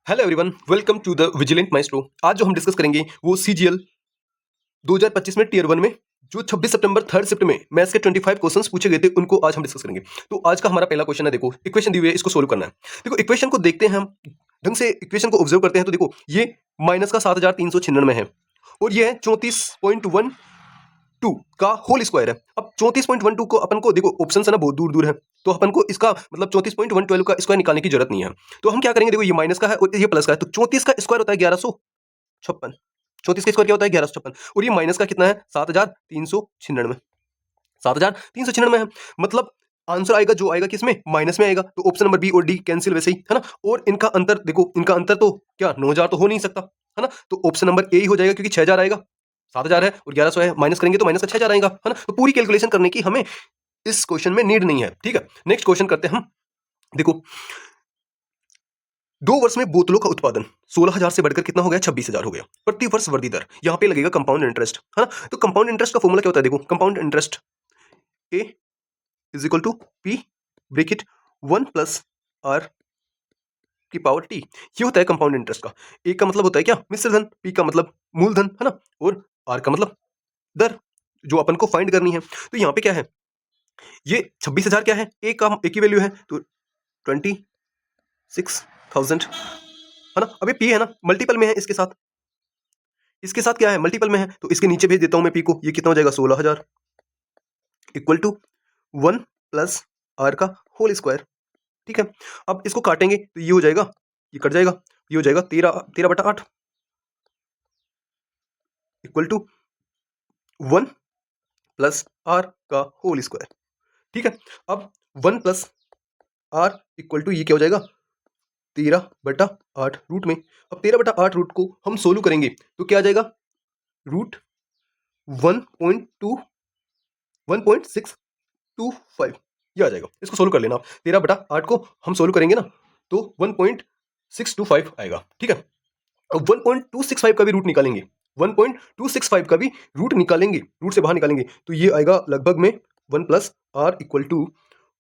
Hello everyone, welcome to the vigilant maestro. आज जो हम डिस्कस करेंगे वो सीजीएल 2025 में टियर 1 में जो 26 सितंबर थर्ड शिफ्ट में मैथ्स के 25 क्वेश्चंस पूछे गए थे उनको आज हम डिस्कस करेंगे। तो आज का हमारा पहला क्वेश्चन है, देखो इक्वेशन दी हुई है, इसको सोल्व करना है। देखो इक्वेशन को देखते हैं हम, ढंग से इक्वेशन को ऑब्जर्व करते हैं तो देखो ये माइनस का 7396 है और ये है 34.12 का होल स्क्वायर है। अब 34.12 को अपन को देखो ऑप्शन है ना बहुत दूर दूर है, तो अपन को इसका मतलब 34.112 का स्क्वायर निकालने की जरूरत नहीं है। तो हम क्या करेंगे, देखो ये माइनस का है और ये प्लस का है, तो 34 का स्क्वायर होता है 1156। 34 का स्क्वायर क्या होता है 1156 और ये माइनस का कितना है 7396। 7396 है, मतलब आंसर आएगा जो आएगा किसमें, माइनस में आएगा। तो ऑप्शन नंबर बी और डी कैंसिल वैसे ही है ना। और इनका अंतर देखो, इनका अंतर तो क्या 9000 तो हो नहीं सकता है ना, तो ऑप्शन नंबर ए ही हो जाएगा क्योंकि 6000 आएगा, 7000 है और 1100 है, माइनस करेंगे तो माइनस का 6000 आएगा है ना। तो पूरी कैलकुलेशन करने की हमें इस क्वेश्चन में नीड नहीं है, ठीक है। नेक्स्ट क्वेश्चन करते हैं हम। देखो 2 वर्ष में बोतलों का उत्पादन 16000 से बढ़कर कितना हो गया, 26000 हो गया। प्रति वर्ष वृद्धि दर, यहां पे लगेगा कंपाउंड इंटरेस्ट है ना। तो कंपाउंड इंटरेस्ट का फॉर्मूला क्या होता है, देखो compound interest A is equal to P bracket 1 plus R की पावर टी, ये होता है कंपाउंड इंटरेस्ट का। ए का मतलब होता है क्या, मिश्र धन, पी का मतलब मूलधन है ना, और आर का मतलब दर जो अपन को फाइंड करनी है। तो यहाँ पे क्या है, ये 26000 क्या है, ए की वैल्यू है तो 26,000 है ना। अभी पी है ना मल्टीपल में है, इसके साथ क्या है मल्टीपल में है, तो इसके नीचे भेज देता हूं मैं पी को। ये कितना हो जाएगा 16000 इक्वल टू 1 प्लस आर का होल स्क्वायर, ठीक है। अब इसको काटेंगे तो ये हो जाएगा, ये कट जाएगा, ये हो जाएगा 13/8 इक्वल टू 1 प्लस आर का होल स्क्वायर, ठीक है। अब 1 प्लस आर इक्वल टू ये क्या हो जाएगा 13/8 रूट में। अब 13/8 रूट को हम सोल्व करेंगे तो क्या आ जाएगा, रूट 1.625 ये आ जाएगा। इसको सोल्व कर लेना आप, 13/8 को हम सोल्व करेंगे ना तो 1.625 आएगा, ठीक है। अब 1.265 का भी रूट निकालेंगे, 1.265 का भी रूट निकालेंगे, रूट से बाहर निकालेंगे तो ये आएगा लगभग में 1 प्लस आर इक्वल टू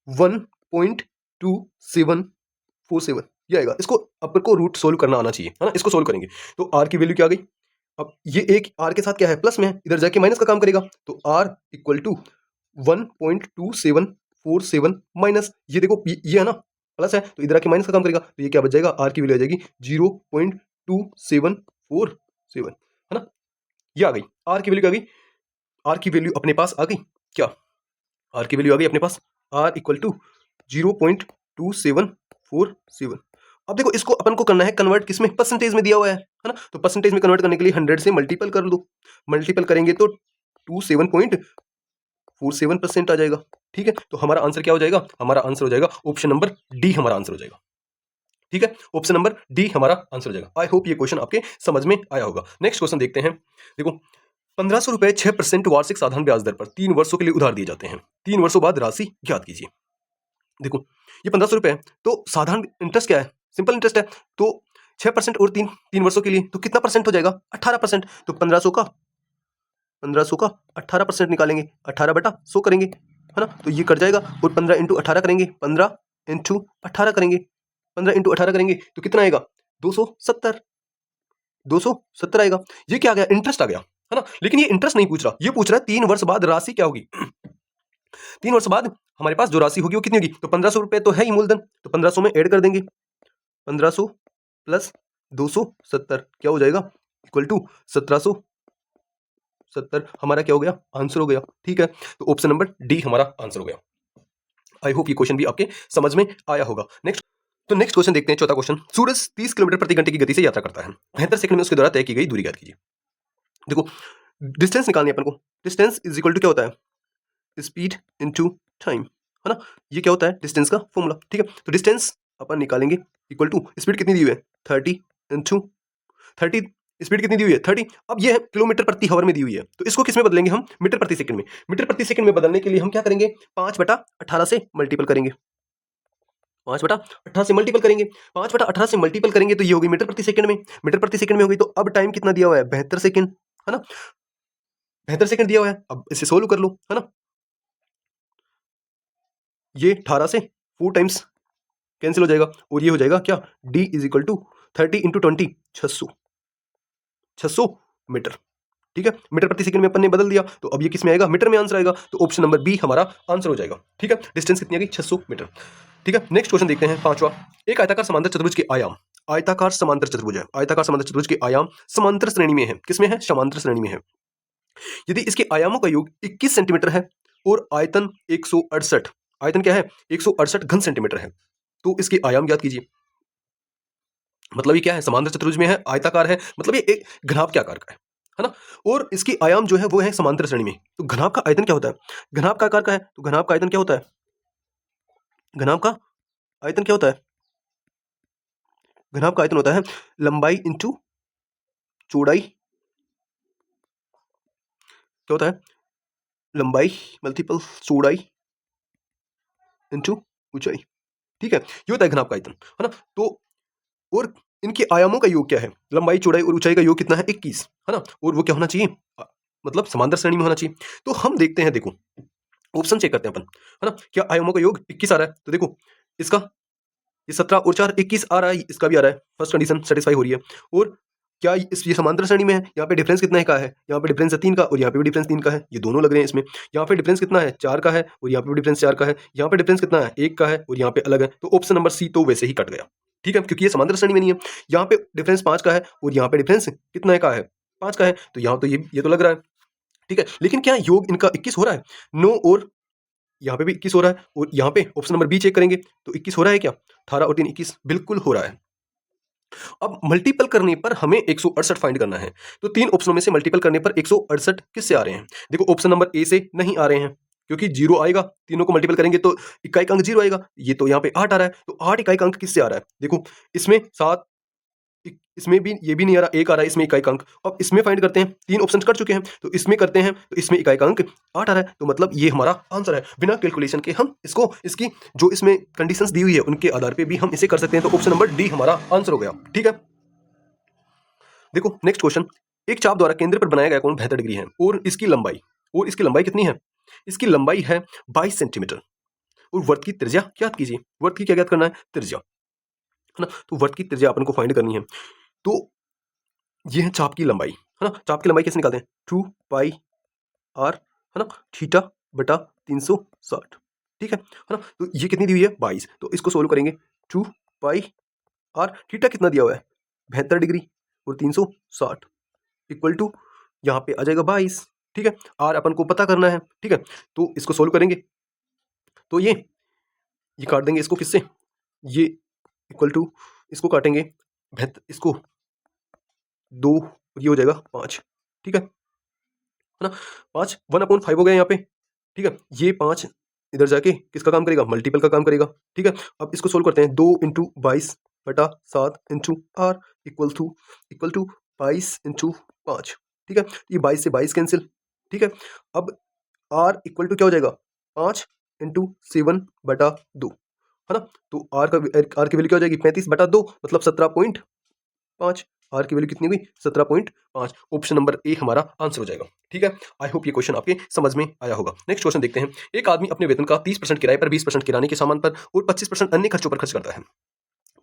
1.2747 ये आएगा। इसको अपन को रूट सोल्व करना आना चाहिए है ना। इसको सोल्व करेंगे तो आर की वैल्यू क्या आ गई, अब ये एक आर के साथ क्या है प्लस में है, इधर जाके माइनस का काम करेगा, तो आर इक्वल टू 1.2747 माइनस ये देखो ये है ना प्लस है, तो इधर आके माइनस का काम करेगा, तो ये क्या बच जाएगा, आर की वैल्यू आ जाएगी 0.2747 है ना। ये आ गई आर की वैल्यू, क्या आ गई, आर की वैल्यू अपने पास आ गई, क्या आर की वैल्यू आ गई अपने पास, आर इक्वल टू 0.2747। अब देखो इसको अपन को करना है कन्वर्ट किसमें, परसेंटेज में दिया हुआ है ना। तो परसेंटेज में कन्वर्ट करने के लिए 100 से मल्टीपल कर दो, मल्टीपल करेंगे तो 27.47% आ जाएगा, ठीक है। तो हमारा आंसर क्या हो जाएगा, हमारा आंसर हो जाएगा ऑप्शन नंबर डी, हमारा आंसर हो जाएगा, ठीक है। ऑप्शन नंबर डी हमारा आंसर हो जाएगा। आई होप ये क्वेश्चन आपके समझ में आया होगा। नेक्स्ट क्वेश्चन देखते हैं। देखो 1500 रुपए 6% वार्षिक साधारण ब्याज दर पर 3 वर्षों के लिए उधार दिए जाते हैं। 3 वर्षों बाद राशि ज्ञात कीजिए। देखो ये 1500 रुपए है तो साधारण इंटरेस्ट क्या है, सिंपल इंटरेस्ट है, तो 6% और 3 वर्षों के लिए तो कितना परसेंट हो जाएगा 18%। तो 1500 का 18% निकालेंगे, 18/100 करेंगे है ना, तो ये कट जाएगा और 15 इंटू 18 करेंगे, 15 इंटू 18 करेंगे, 15 इंटू 18 करेंगे तो कितना आएगा 270, 270 आएगा। ये क्या आ गया, इंटरेस्ट आ गया है ना। लेकिन ये इंटरेस्ट नहीं पूछ रहा, ये पूछ रहा है 3 वर्ष बाद राशि क्या होगी। 3 वर्ष बाद हमारे पास जो राशि होगी वो कितनी होगी, तो 1500 रुपए तो है ही मूलधन, तो 1500 में ऐड कर देंगे, 1500 प्लस 270 क्या हो जाएगा इक्वल टू 1770, हमारा क्या हो गया, आंसर हो गया, ठीक है। तो ऑप्शन नंबर डी हमारा आंसर हो गया। आई होप ये क्वेश्चन भी आपके समझ में आया होगा। नेक्स्ट क्वेश्चन देखते हैं, चौथा क्वेश्चन। सूरज 30 किलोमीटर प्रति घंटे की गति से यात्रा करता है, 72 सेकंड में उसके द्वारा तय की गई दूरी ज्ञात कीजिए। देखो डिस्टेंस निकालनी है अपन को, डिस्टेंस इज इक्वल टू क्या होता है, स्पीड इनटू टाइम है ना। ये क्या होता है डिस्टेंस का फॉर्मूला, ठीक है। तो डिस्टेंस अपन निकालेंगे इक्वल टू स्पीड कितनी दी हुई है 30 इंटू 30, स्पीड कितनी दी हुई है 30। अब ये है किलोमीटर प्रति हावर में दी हुई है, तो इसको किस में बदलेंगे हम, मीटर प्रति सेकंड में। मीटर प्रति सेकंड में बदलने के लिए हम क्या करेंगे, 5/18 से मल्टीपल करेंगे, 5/18 से मल्टीपल करेंगे, 5/18 से मल्टीपल करेंगे तो ये होगी मीटर प्रति सेकंड में, मीटर प्रति सेकंड में होगी। तो अब टाइम कितना दिया हुआ है 72 सेकंड है ना, 72 सेकंड दिया हुआ है। अब इसे सोल्व कर लो है ना, ये 18 से 4 टाइम्स कैंसिल हो जाएगा और ये हो जाएगा क्या, d is equal to 30 into 20 600 metre. ठीक है, मीटर प्रति सेकंड में अपन ने बदल दिया, तो अब ये किस में आएगा, मीटर में आंसर आएगा। तो ऑप्शन नंबर बी हमारा आंसर हो जाएगा। ठीक है, डिस्टेंस कितनी आ गई, 600 मीटर। ठीक है, नेक्स्ट क्वेश्चन देखते हैं पांचवा। एक आयताकार समांतर चतुर्भुज के आयाम, आयताकार समांतर चतुर्भुज है, आयताकार समांतर चतुर्भुज के आयाम समांतर श्रेणी में है। किसमें है, समांतर श्रेणी में है। यदि इसके आयामों का योग 21 सेंटीमीटर है और आयतन 168, आयतन क्या है, 168 घन सेंटीमीटर है, तो इसके आयाम ज्ञात कीजिए। मतलब ये क्या है, समांतर चतुर्भुज में है, आयताकार है, मतलब ये एक घनाभ के आकार का है ना। और इसकी आयाम जो है वो है समांतर श्रेणी में। तो घनाभ का आयतन क्या होता है, घनाभ का आकार का है, तो घनाभ का आयतन क्या होता है, घनाभ का आयतन क्या होता है, घनाभ का आयतन होता है लंबाई इंटू चौड़ाई, क्या होता है, लंबाई मल्टीपल चौड़ाई इंटू ऊंचाई। ठीक है, ये होता है घनाभ का आयतन, है ना। तो और इनके आयामों का योग क्या है, लंबाई चौड़ाई और ऊंचाई का योग कितना है, 21, है ना। और वो क्या होना चाहिए, मतलब समांतर श्रेणी में होना चाहिए। तो हम देखते हैं, देखो ऑप्शन चेक करते हैं अपन, है ना। क्या आयामों का योग 21 आ रहा है, तो देखो इसका ये 17 और 4 21 आ रहा है, इसका भी आ रहा है, फर्स्ट कंडीशन सेटिस्फाई हो रही है। और क्या इस ये समांतर श्रेणी में है, यहाँ पे डिफरेंस कितना है का है, यहाँ पे डिफरेंस है 3 का और यहाँ पे भी डिफरेंस 3 का है, ये दोनों लग रहे हैं इसमें। यहाँ पे डिफरेंस कितना है, 4 का है और यहाँ पे भी डिफरेंस 4 का है, यहाँ पे डिफरेंस कितना है, 1 का है और यहाँ पे अलग है। तो ऑप्शन नंबर सी तो वैसे ही कट गया। ठीक है, क्योंकि ये समांतर श्रेणी में नहीं है। यहाँ पे डिफरेंस 5 का है और यहाँ पे डिफरेंस कितना का है, 5 का है, तो यहाँ तो ये तो लग रहा है। ठीक है, लेकिन क्या योग इनका 21 हो रहा है, नो, और यहाँ पे भी 21 हो रहा है और यहाँ पे ऑप्शन नंबर बी चेक करेंगे तो 21 हो रहा है क्या, 18 और 3 21, बिल्कुल हो रहा है। अब मल्टीपल करने पर हमें 168 फाइंड करना है, तो तीन ऑप्शनों में से मल्टीपल करने पर 168 किससे आ रहे हैं। देखो ऑप्शन नंबर ए से नहीं आ रहे हैं, क्योंकि जीरो आएगा, तीनों को मल्टीपल करेंगे तो इकाई अंक जीरो आएगा। ये तो यहाँ पे 8 आ रहा है, तो 8 इकाई अंक किससे आ रहा है, देखो इसमें 7, इसमें भी ये भी नहीं आ रहा, 1 आ रहा है, इसमें इकाई अंक। अब इसमें फाइंड करते हैं, तीन ऑप्शन कट चुके हैं, तो इसमें करते हैं, तो इसमें इकाई अंक 8 आ रहा है, तो मतलब ये हमारा आंसर है। बिना कैलकुलेशन के हम इसको, इसकी जो इसमें कंडीशंस दी हुई है उनके आधार पे भी हम इसे कर सकते हैं। तो ऑप्शन नंबर डी हमारा आंसर हो गया। ठीक है, देखो नेक्स्ट क्वेश्चन। एक चाप द्वारा केंद्र पर बनाया गया कोण 72 डिग्री है और इसकी लंबाई कितनी है, इसकी लंबाई है 22 सेंटीमीटर और वर्त की त्रिज्या ज्ञात कीजिए। वर्त की क्या ज्ञात करना है, त्रिज्या, है ना। तो वर्त की त्रिज्या अपन को फाइंड करनी है। तो ये है चाप की लंबाई, है ना। चाप की लंबाई कैसे निकालते हैं, 2 पाई आर, है ना, थीटा बटा 360। ठीक है ना। तो ये कितनी दी हुई है, 22, तो इसको सोल्व करेंगे, 2 पाई आर, थीटा कितना दिया हुआ है 72 डिग्री और 360 इक्वल टू यहाँ पे आ जाएगा 22। ठीक है, आर अपन को पता करना है। ठीक है, तो इसको सोल्व करेंगे तो ये काट देंगे इसको किससे, ये इक्वल टू, इसको काटेंगे इसको 2, ये हो जाएगा 5। ठीक है ना, 5 1/5 हो गया यहाँ पे। ठीक है, ये 5 इधर जाके किसका काम करेगा, मल्टीपल का काम करेगा। ठीक है, अब इसको सोल्व करते हैं, 2 इंटू 22 बटा 7 into R equal to 22 into 5। ठीक है, ये 22 से 22 कैंसिल। ठीक है, अब आर इक्वल टू क्या हो जाएगा, 5 इंटू 7 बटा 2, है ना। तो आर की वैल्यू क्या हो जाएगी, 35 बटा 2 मतलब 17.5। आर की वैल्यू कितनी हुई, 17.5। ऑप्शन नंबर ए हमारा आंसर हो जाएगा। ठीक है, आई होप ये क्वेश्चन आपके समझ में आया होगा। नेक्स्ट क्वेश्चन देखते हैं। एक आदमी अपने वेतन का 30% किराए पर, 20% किराने के सामान पर और 25% अन्य खर्चों पर खर्च करता है।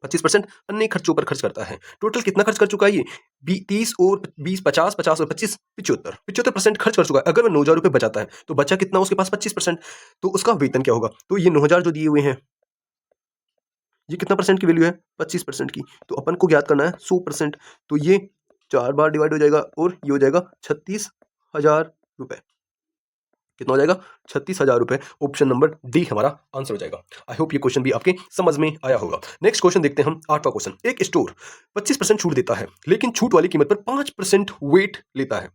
25% अन्य खर्चों पर खर्च करता है। टोटल कितना खर्च कर चुका है ये, 30 और 20 50, 50 और 25 75% खर्च कर चुका है। अगर वह 9,000 रुपये बचाता है तो बचा कितना उसके पास, 25%। तो उसका वेतन क्या होगा, तो ये 9,000 जो दिए हुए हैं, ये कितना परसेंट की वैल्यू है, 25% की। तो अपन को ज्ञात करना है 100%। तो ये 4 बार डिवाइड हो जाएगा और ये हो जाएगा 36,000 रुपए। कितना हो जाएगा, 36,000 रुपए। ऑप्शन नंबर डी हमारा आंसर हो जाएगा। आई होप ये क्वेश्चन भी आपके समझ में आया होगा। नेक्स्ट क्वेश्चन देखते हैं हम, 8वां क्वेश्चन। एक स्टोर 25% छूट देता है लेकिन छूट वाली कीमत पर 5% वेट लेता है।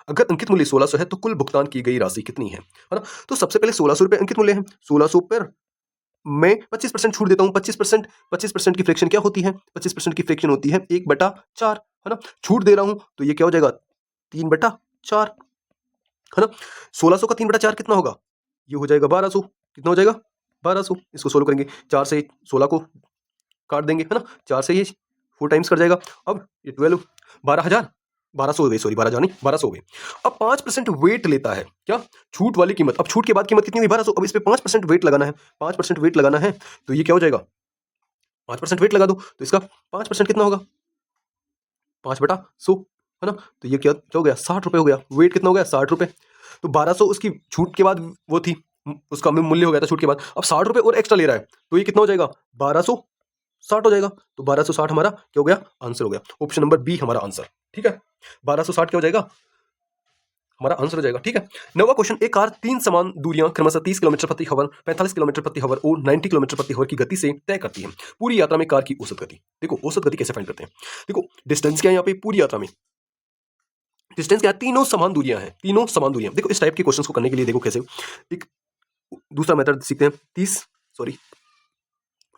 अगर अंकित मूल्य 1600 है तो कुल भुगतान की गई राशि कितनी है ना। तो सबसे पहले 1600 रुपए अंकित मूल्य है, 1600 पर मैं 25% छूट देता हूँ। 25% की फ्रैक्शन क्या होती है, 25% की फ्रैक्शन होती है 1/4, है ना। छूट दे रहा हूं तो ये क्या हो जाएगा, 3/4, है ना। 1600 का 3/4 कितना होगा, ये हो जाएगा 1200। कितना हो जाएगा, 1200। इसको सोल्व करेंगे, 4 से 16 को काट देंगे, है ना। 4 से ये 4 टाइम्स कर जाएगा। अब ये 12 12,000, 1200 हो गए, सॉरी 12,000 नहीं 1200 हो गए। अब 5% वेट लेता है, क्या, छूट वाली कीमत। अब छूट के बाद कीमत कितनी हुई, 1200। अब इस पे 5% वेट लगाना है, 5% वेट लगाना है। तो ये क्या हो जाएगा, 5% वेट लगा दो तो इसका 5% कितना होगा, 5/100, है ना। तो ये क्या क्या हो गया, 60 रुपये हो गया। वेट कितना हो गया, 60 रुपये। तो 1200 उसकी छूट के बाद वो थी, उसका मूल्य हो गया था छूट के बाद। अब 60 रुपये और एक्स्ट्रा ले रहा है, तो ये कितना हो जाएगा, 1260 हो जाएगा। तो 1260 हमारा क्या हो गया, आंसर हो गया। ऑप्शन नंबर बी हमारा आंसर, ठीक है। 1260 क्या हो जाएगा, हमारा आंसर हो जाएगा, ठीक है। नौवां क्वेश्चन, एक कार 3 समान दूरियां क्रमशः 30 किलोमीटर प्रति आवर, 45 किलोमीटर प्रति आवर और 90 किलोमीटर प्रति आवर की गति से तय करती है। पूरी यात्रा में कार की औसत गति। देखो औसत गति कैसे फाइंड करते हैं। देखो डिस्टेंस क्या है यहाँ पे, पूरी यात्रा में डिस्टेंस क्या है, तीनों समान दूरियां हैं, तीनों समान दूरियां। देखो इस टाइप के क्वेश्चंस को करने के लिए देखो कैसे, एक दूसरा मेथड सीखते हैं, 30 सॉरी,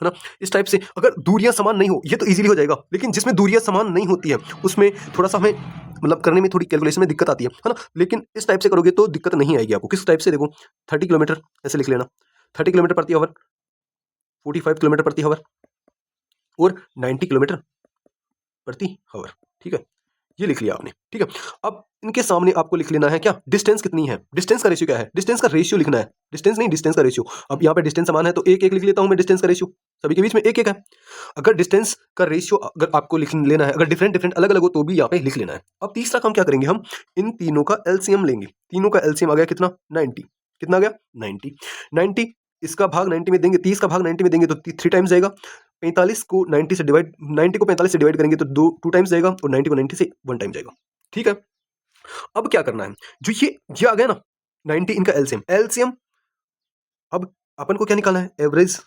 है ना। इस टाइप से अगर दूरियां समान नहीं हो, ये तो इजीली हो जाएगा, लेकिन जिसमें दूरियां समान नहीं होती है उसमें थोड़ा सा हमें मतलब करने में थोड़ी कैलकुलेशन में दिक्कत आती है ना। लेकिन इस टाइप से करोगे तो दिक्कत नहीं आएगी आपको। किस टाइप से, देखो 30 किलोमीटर ऐसे लिख लेना, 30 किलोमीटर प्रति आवर, 45 किलोमीटर प्रति आवर और 90 किलोमीटर प्रति आवर, ठीक है। ये लिख लिया आपने, ठीक है। अब इनके सामने आपको लिख लेना है क्या, डिस्टेंस कितनी है, डिस्टेंस का रेशियो क्या है, डिस्टेंस का रेशियो लिखना है, डिस्टेंस नहीं डिस्टेंस का रेशियो। अब यहाँ पे डिस्टेंस समान है तो एक एक लिख लेता हूं मैं, डिस्टेंस का रेशियो सभी के बीच में एक एक है। अगर डिस्टेंस का रेशियो अगर आपको लिख लेना है, अगर डिफरेंट डिफरेंट अलग अलग हो तो भी यहाँ पे लिख लेना है। अब तीसरा काम क्या करेंगे, हम इन तीनों का एलसीएम लेंगे। तीनों का एलसीएम आ गया कितना, 90। कितना आ गया, 90। 90 इसका भाग 90 में देंगे, 30 का भाग 90 में देंगे तो 3 टाइम्स जाएगा। 45 को 90 से डिवाइड, 90 को 45 से डिवाइड करेंगे तो 2 टाइम्स जाएगा और 90 को 90 से 1 टाइम जाएगा, ठीक है। अब क्या करना है, जो ये आ गया ना 90, इनका एलसीएम, एलसीएम अब अपन को क्या निकालना है, एवरेज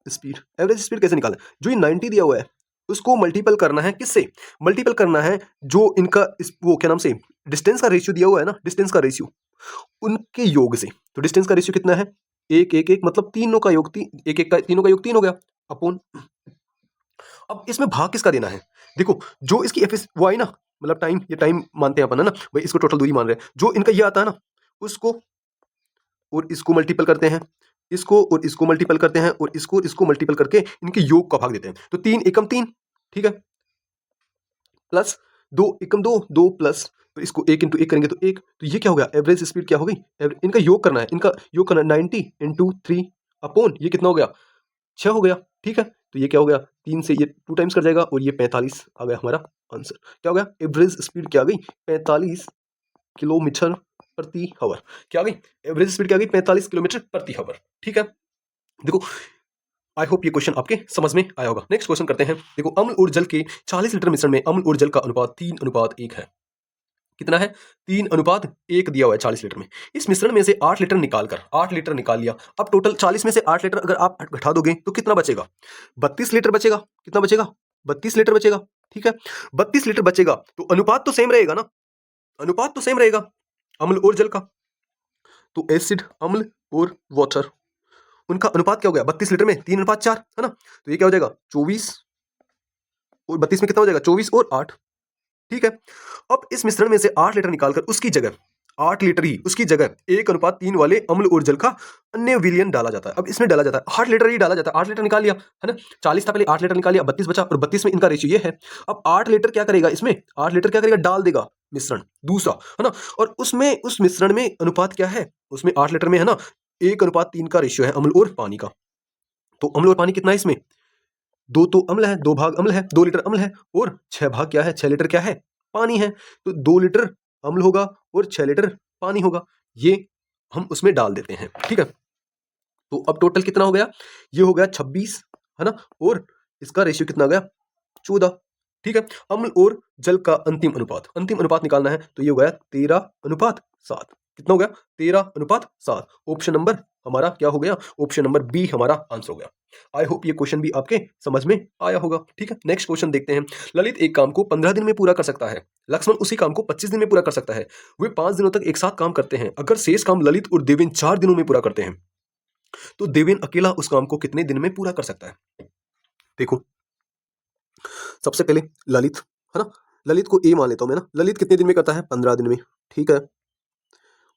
स्पीड। एवरेज स्पीड कैसे निकालना है, जो ये 90 दिया हुआ है उसको मल्टीपल करना है, किससे मल्टीपल करना है, जो इनका वो क्या नाम से डिस्टेंस का रेशियो दिया हुआ है ना, डिस्टेंस का रेशियो उनके योग से। तो डिस्टेंस का रेशियो कितना है, 1 1 1, मतलब तीनों का योग 3, 1 1 का तीनों का योग 3 हो गया अपॉन। अब इसमें भाग किसका देना है, देखो जो इसकी वो आई ना, मतलब टाइम, ये टाइम मानते हैं अपन, है ना भाई, इसको टोटल दूरी मान रहे हैं। जो इनका ये आता है ना, उसको और इसको मल्टीपल करते हैं, इसको और इसको मल्टीपल करते हैं और इसको और इसको मल्टीपल करके इनके योग का भाग देते हैं। तो 3 एकम 3, ठीक है, प्लस 2 एकम 2, 2 प्लस, तो इसको 1 इंटू 1 करेंगे तो 1। तो ये क्या हो गया, एवरेज स्पीड क्या हो गई, इनका योग करना है, इनका योग करना है 90 इंटू 3 अपॉन ये कितना हो गया, 6 हो गया, ठीक है। तो ये क्या हो गया, 3 से ये 2 टाइम्स कर जाएगा और ये 45 आ गया हमारा आंसर। क्या हो गया, एवरेज स्पीड क्या आ गई, 45 किलोमीटर प्रति आवर। क्या आ गई, एवरेज स्पीड क्या आ गई, 45 किलोमीटर प्रति आवर, ठीक है। देखो आई होप ये क्वेश्चन आपके समझ में आया होगा। नेक्स्ट क्वेश्चन करते हैं। देखो अम्ल और जल के 40 लीटर मिश्रण में अम्ल और जल का अनुपात 3:1 है। कितना है, 3:1 दिया हुआ है 40 लीटर में। इस मिश्रण में से 8 लीटर निकालकर, 8 लीटर निकाल लिया। अब टोटल 40 में से 8 लीटर अगर आप घटा दोगे तो कितना बचेगा, 32 लीटर बचेगा। कितना बचेगा, 32 लीटर बचेगा, ठीक है। 32 लीटर बचेगा तो अनुपात तो सेम रहेगा ना, अनुपात तो सेम रहेगा अम्ल और जल का। तो एसिड, अम्ल और वाटर, उनका अनुपात क्या हो गया, 32 लीटर में 3:4, है ना। तो ये क्या हो जाएगा, 24 और 32 में कितना हो जाएगा, 24 और 8, ठीक है। अब इस मिश्रण में से 8 लीटर निकालकर उसकी जगह 8 लीटर ही उसकी जगह 1:3 वाले अम्ल और जल का अन्य विलयन डाला जाता है। अब इसमें डाला जाता है 8 लीटर ही डाला जाता है। 8 लीटर निकाल लिया, है ना, 40 था पहले, 8 लीटर निकाल लिया, 32 बचा और 32 में इनका रेशियो ये है। अब 8 लीटर क्या करेगा, इसमें 8 लीटर क्या करेगा, डाल देगा मिश्रण दूसरा, है ना। और उसमें उस मिश्रण में अनुपात क्या है, उसमें 8 लीटर में, है ना, 1:3 का रेशियो है अम्ल और पानी का। तो अम्ल और पानी कितना है इसमें, 2 तो अम्ल है, 2 भाग अम्ल है, 2 लीटर अम्ल है और 6 भाग क्या है, 6 लीटर क्या है, पानी है। तो 2 लीटर अम्ल होगा और 6 लीटर पानी होगा, ये हम उसमें डाल देते हैं, ठीक है। तो अब टोटल कितना हो गया, ये हो गया 26, है ना, और इसका रेशियो कितना हो गया, 14, ठीक है। अम्ल और जल का अंतिम अनुपात निकालना है, तो ये हो गया 13:7। कितना हो गया, 13:7। ऑप्शन नंबर हमारा क्या हो गया, ऑप्शन नंबर बी हमारा आंसर हो गया। आई होप ये क्वेश्चन भी आपके समझ में आया होगा, ठीक है। नेक्स्ट क्वेश्चन देखते हैं। ललित एक काम को 15 दिन में पूरा कर सकता है, लक्ष्मण उसी काम को 25 दिन में पूरा कर सकता है। वे 5 दिनों तक एक साथ काम करते हैं। अगर शेष काम ललित और देवेन 4 दिनों में पूरा करते हैं तो देवेन अकेला उस काम को कितने दिन में पूरा कर सकता है। देखो सबसे पहले ललित, है ना, ललित को ए मान लेता हूं मैं ना, ललित कितने दिन में करता है, 15 दिन में, ठीक है।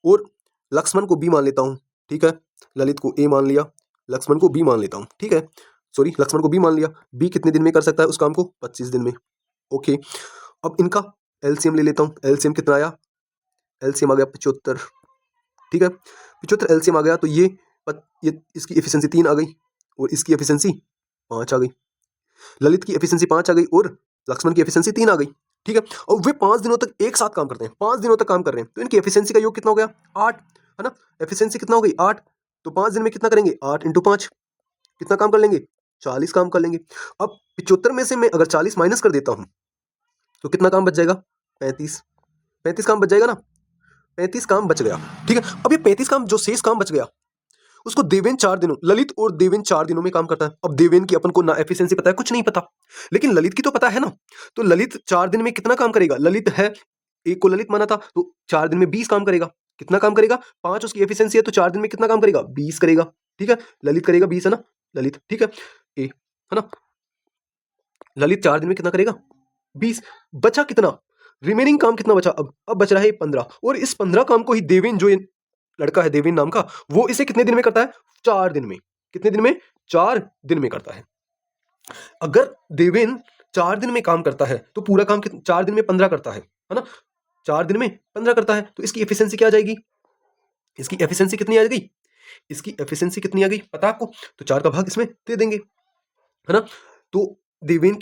और लक्ष्मण को बी मान लेता हूं, ठीक है। ललित को ए मान लिया, लक्ष्मण को बी मान लेता हूं, ठीक है। सॉरी, लक्ष्मण को बी मान लिया, बी कितने दिन में कर सकता है उस काम को, 25 दिन में, ओके। अब इनका एलसीएम ले लेता हूं, एलसीएम कितना आया, एलसीएम आ गया 75, ठीक है। 75 एलसीएम आ गया तो ये इसकी एफिशिएंसी 3 आ गई और इसकी एफिशिएंसी 5 आ गई। ललित की एफिशिएंसी 5 आ गई और लक्ष्मण की एफिशिएंसी 3 आ गई। ठीक है, और वे 5 दिनों तक एक साथ काम करते हैं, 5 दिनों तक काम कर रहे हैं, तो इनकी एफिशिएंसी का योग कितना हो गया? 8, है ना? एफिशिएंसी कितना हो गई? 8। तो 5 दिन में कितना करेंगे? 8 × 5 कितना काम कर लेंगे? 40 काम कर लेंगे। अब 75 में से मैं अगर 40 माइनस कर देता हूं तो कितना काम बच जाएगा? 35। 35 काम बच जाएगा ना? 35 काम बच गया। ठीक है, अब ये 35 काम जो शेष काम बच गया उसको देवेन 4 दिनों, ललित और देवेन 4 दिनों में काम करता है। अब देवेन की अपन को ना एफिशिएंसी पता है, कुछ नहीं पता, लेकिन ललित की तो पता है ना। तो ललित 4 दिन में कितना काम करेगा? ललित है, एक को ललित माना था, तो 4 दिन में 20 काम करेगा। कितना काम करेगा? 5 उसकी एफिशिएंसी है, तो 4 दिन में कितना काम करेगा? 20 करेगा। ठीक है, ललित करेगा 20, है ना? ललित, ठीक है, ए, है ना? ललित 4 दिन में कितना करेगा? 20। बचा कितना? रिमेनिंग काम कितना बचा? अब बच रहा है 15, और इस 15 काम को ही देवेन, जो ये लड़का है देवेन नाम का, वो इसे कितने दिन में करता है? 4 दिन में। कितने दिन में? 4 दिन में करता है। अगर देवेन 4 दिन में काम करता है तो पूरा काम 4 दिन में 15 करता है ना? 4 दिन में 15 करता है, तो इसकी एफिशिएंसी क्या आ जाएगी? इसकी एफिशिएंसी कितनी आ गई? इसकी एफिशिएंसी कितनी आ गई पता आपको? तो 4 का भाग इसमें दे देंगे, है ना? तो देवेन